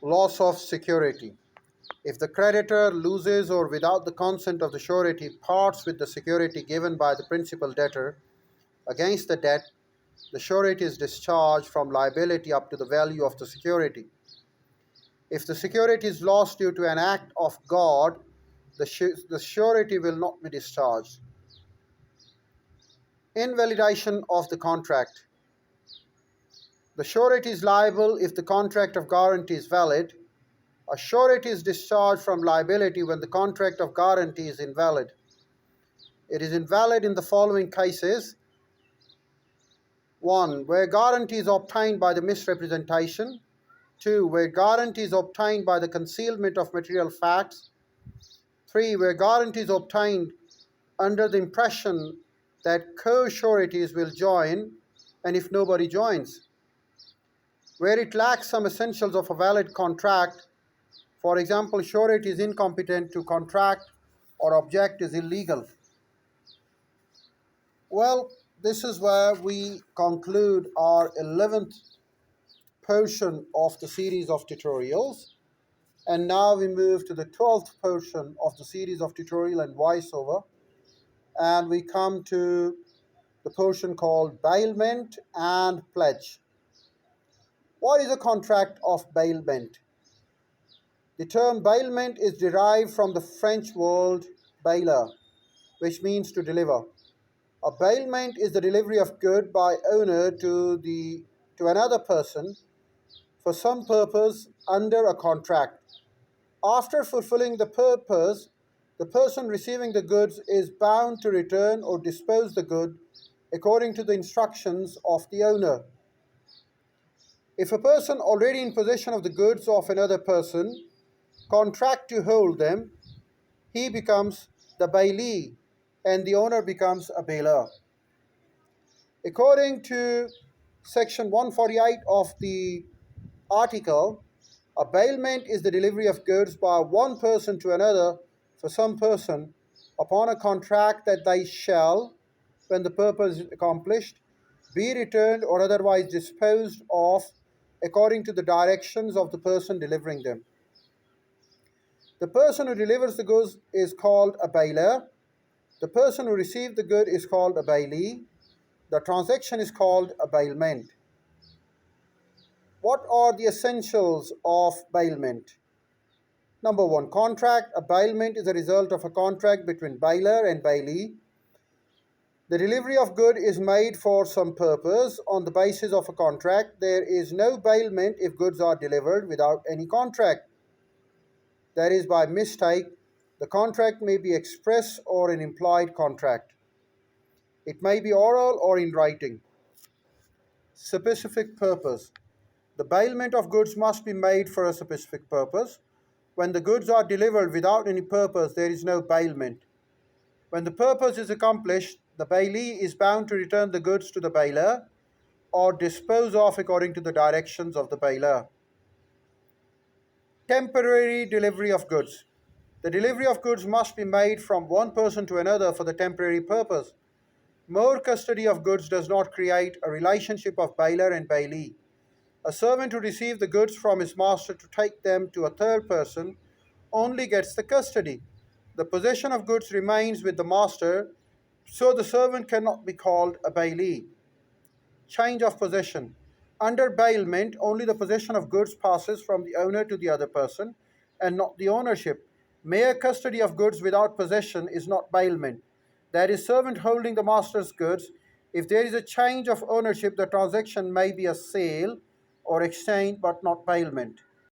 Loss of security. If the creditor loses or without the consent of the surety parts with the security given by the principal debtor against the debt, the surety is discharged from liability up to the value of the security. If the security is lost due to an act of God, the surety will not be discharged. Invalidation of the contract. The surety is liable if the contract of guarantee is valid. A surety is discharged from liability when the contract of guarantee is invalid. It is invalid in the following cases. 1. Where guarantee is obtained by the misrepresentation. 2. Where guarantee is obtained by the concealment of material facts. 3. Where guarantee is obtained under the impression that co-sureties will join, and if nobody joins. Where it lacks some essentials of a valid contract, for example, surety is incompetent to contract or object is illegal. Well, this is where we conclude our 11th portion of the series of tutorials. And now we move to the 12th portion of the series of tutorial and voiceover. And we come to the portion called bailment and pledge. What is a contract of bailment? The term bailment is derived from the French word bailer, which means to deliver. A bailment is the delivery of good by owner to another person for some purpose under a contract. After fulfilling the purpose, the person receiving the goods is bound to return or dispose the good according to the instructions of the owner. If a person already in possession of the goods of another person contract to hold them, he becomes the bailee and the owner becomes a bailer. According to section 148 of the article, a bailment is the delivery of goods by one person to another for some person upon a contract that they shall, when the purpose is accomplished, be returned or otherwise disposed of according to the directions of the person delivering them. The person who delivers the goods is called a bailer. The person who received the good is called a bailee. The transaction is called a bailment. What are the essentials of bailment? Number 1, contract. A bailment is a result of a contract between bailer and bailee. The delivery of good is made for some purpose on the basis of a contract. There is no bailment if goods are delivered without any contract. That is, by mistake, the contract may be express or an implied contract. It may be oral or in writing. Specific purpose. The bailment of goods must be made for a specific purpose. When the goods are delivered without any purpose, there is no bailment. When the purpose is accomplished, the bailee is bound to return the goods to the bailer or dispose of according to the directions of the bailer. Temporary delivery of goods. The delivery of goods must be made from one person to another for the temporary purpose. More custody of goods does not create a relationship of bailer and bailee. A servant who receives the goods from his master to take them to a third person only gets the custody. The possession of goods remains with the master, so the servant cannot be called a bailee. Change of possession. Under bailment, only the possession of goods passes from the owner to the other person, and not the ownership. Mere custody of goods without possession is not bailment. That is, servant holding the master's goods. If there is a change of ownership, the transaction may be a sale or exchange, but not bailment.